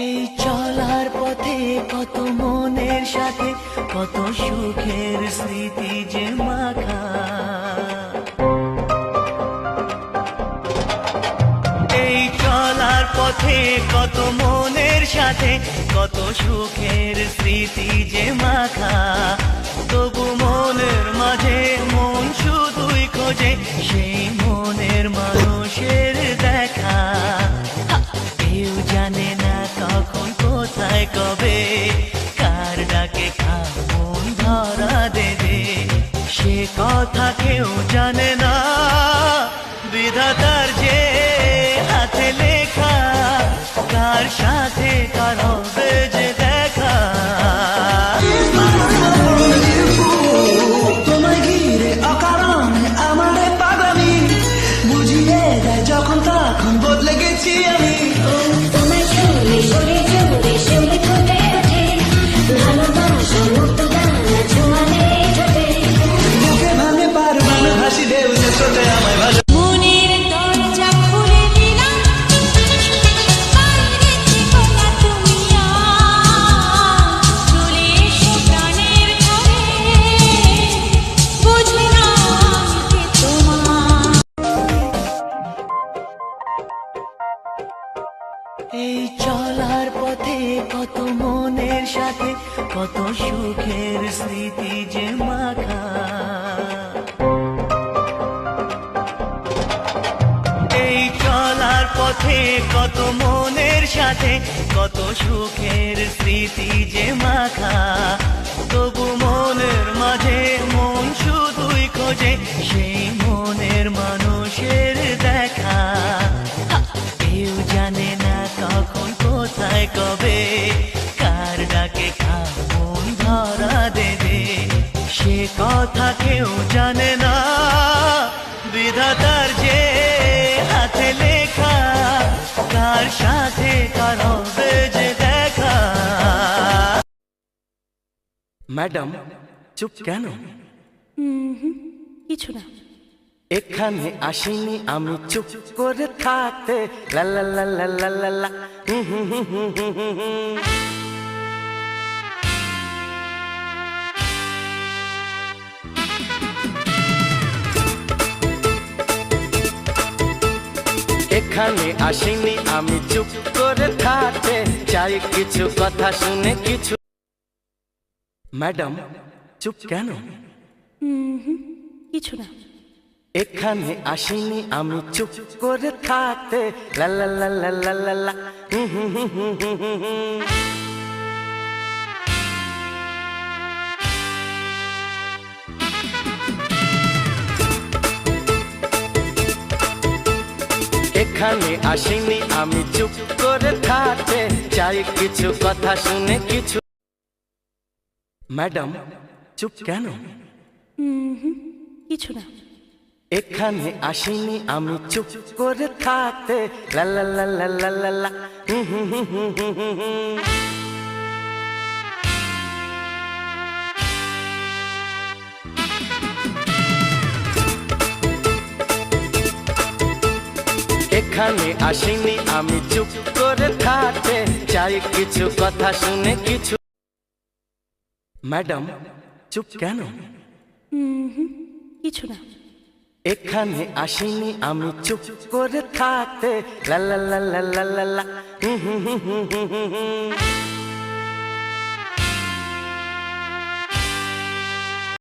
এই চলার পথে কত মনের সাথে কত সুখের স্মৃতি যে মাখা। এই চলার পথে কত মনের সাথে কত সুখের স্মৃতি যে মাখা। তবু মনের মাঝে মন শুধুই খোঁজে সেই মনের মানুষের দেখা। কেউ জানে না কখন কোথায় কবে কার ডাকে মন ধরা দেবে, সে কথা কেউ জানে না। বিধাতার যে হাতে লেখা কার সাথে কার হবে যে দেখা। তোমায় ঘিরে অকারণে আমার পাগলামি বুঝিয়ে দেয় যখন তখন বদলে গেছি আমি। তোমায় ছুঁলে সরে চলে শিউলি ফুটে ওঠে, ভালোবাসা মুক্ত দানা ছোঁয়ালে ঠোঁটে। বুকে ভাঙে পারবান হাসি ঢেউ যে ছোটে আমায় ভালো। মনের দরজা খুলে দিলাম, বাইরে থেকো না তুমি আর। চলে এসো প্রাণের ঘরে, বুঝি না আমি কে তোমার। এই চলার পথে কত মনের সাথে কত সুখের স্মৃতি যে মাখা। এই চলার পথে কত মনের সাথে কত সুখের স্মৃতি যে মাখা। তবু মনের মাঝে মন শুধুই খোঁজে সেই মনের মানুষের দেখা। কেউ জানে না কখন কোথায় কবে কার ডাকে মন ধরা দেবে, সে কথা কেউ জানে না। বিধাতার যে হাতে লেখা কার সাথে কার হবে যে দেখা। ম্যাডাম চুপ কেন? কিছু না। এখানে আসিনি আমি চুপ করে থাকতে। লা লা লা লা লা লা লা। এখানে আসিনি আমি চুপ করে থাকতে, চাই কিছু কথা শুনে কিছু। ম্যাডাম চুপ কেন? কিছু না। এখানে আসিনি আমি চুপ করে থাকতে। লা লা লা লা লা লা লা। এখানে আসিনি আমি চুপ করে থাকতে, চাই কিছু কথা শুনে কিছু। ম্যাডাম চুপ কেন? কিছু না। এখানে আসিনি আমি চুপ করে থাকতে। লা লা লা লা লা লা লা। এখানে আসিনি আমি চুপ করে থাকতে, চাই কিছু কথা শুনে কিছু। ম্যাডাম চুপ কেন? কিছু না। এখানে আসিনি আমি চুপ করে থাকতে। লা লা লা লা লা লা লা।